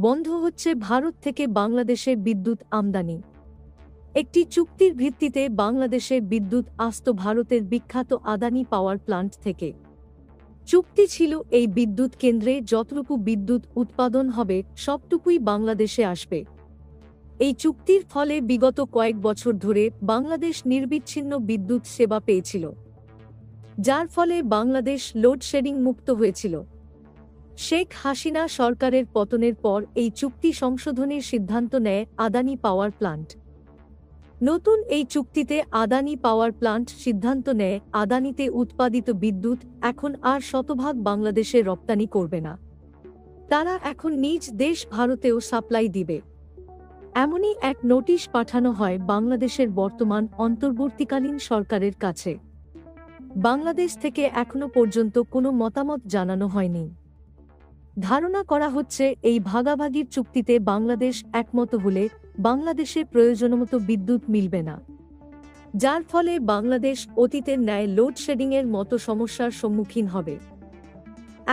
বন্ধ হচ্ছে ভারত থেকে বাংলাদেশে বিদ্যুৎ আমদানি। একটি চুক্তির ভিত্তিতে বাংলাদেশে বিদ্যুৎ আসত ভারতের বিখ্যাত আদানি পাওয়ার প্লান্ট থেকে। চুক্তি ছিল এই বিদ্যুৎ কেন্দ্রে যতটুকু বিদ্যুৎ উৎপাদন হবে সবটুকুই বাংলাদেশে আসবে। এই চুক্তির ফলে বিগত কয়েক বছর ধরে বাংলাদেশ নির্বিচ্ছিন্ন বিদ্যুৎ সেবা পেয়েছিল, যার ফলে বাংলাদেশ লোডশেডিং মুক্ত হয়েছিল। শেখ হাসিনা সরকারের পতনের পর এই চুক্তি সংশোধনের সিদ্ধান্ত নেয় আদানি পাওয়ার প্লান্ট। নতুন এই চুক্তিতে আদানি পাওয়ার প্লান্ট সিদ্ধান্ত নেয় আদানিতে উৎপাদিত বিদ্যুৎ এখন আর শতভাগ বাংলাদেশে রপ্তানি করবে না, তারা এখন নিজ দেশ ভারতেও সাপ্লাই দিবে। এমনই এক নোটিশ পাঠানো হয় বাংলাদেশের বর্তমান অন্তর্বর্তীকালীন সরকারের কাছে। বাংলাদেশ থেকে এখনো পর্যন্ত কোনো মতামত জানানো হয়নি। ধারণা করা হচ্ছে এই ভাগাভাগির চুক্তিতে বাংলাদেশ একমত হলে বাংলাদেশে প্রয়োজনমতো বিদ্যুৎ মিলবে না, যার ফলে বাংলাদেশ অতীতের ন্যায় লোডশেডিংয়ের মতো সমস্যার সম্মুখীন হবে।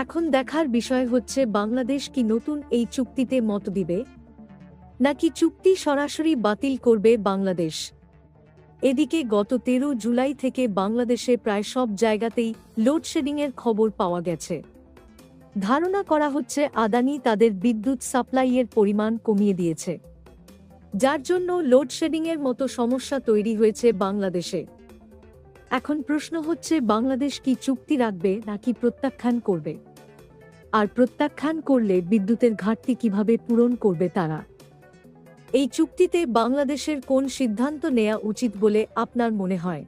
এখন দেখার বিষয় হচ্ছে বাংলাদেশ কি নতুন এই চুক্তিতে মত দিবে, নাকি চুক্তি সরাসরি বাতিল করবে বাংলাদেশ। এদিকে গত 13 জুলাই থেকে বাংলাদেশে প্রায় সব জায়গাতেই লোডশেডিংয়ের খবর পাওয়া গেছে। ধারণা করা হচ্ছে আদানি তাদের বিদ্যুৎ সাপ্লাইয়ের পরিমাণ কমিয়ে দিয়েছে, যার জন্য লোডশেডিংয়ের মতো সমস্যা তৈরি হয়েছে বাংলাদেশে। এখন প্রশ্ন হচ্ছে বাংলাদেশ কি চুক্তি রাখবে নাকি প্রত্যাখ্যান করবে, আর প্রত্যাখ্যান করলে বিদ্যুতের ঘাটতি কিভাবে পূরণ করবে তারা। এই চুক্তিতে বাংলাদেশের কোন সিদ্ধান্ত নেওয়া উচিত বলে আপনার মনে হয়?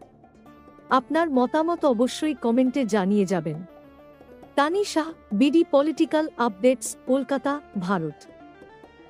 আপনার মতামত অবশ্যই কমেন্টে জানিয়ে যাবেন। Tanisha, BD political updates, Kolkata, Bharat.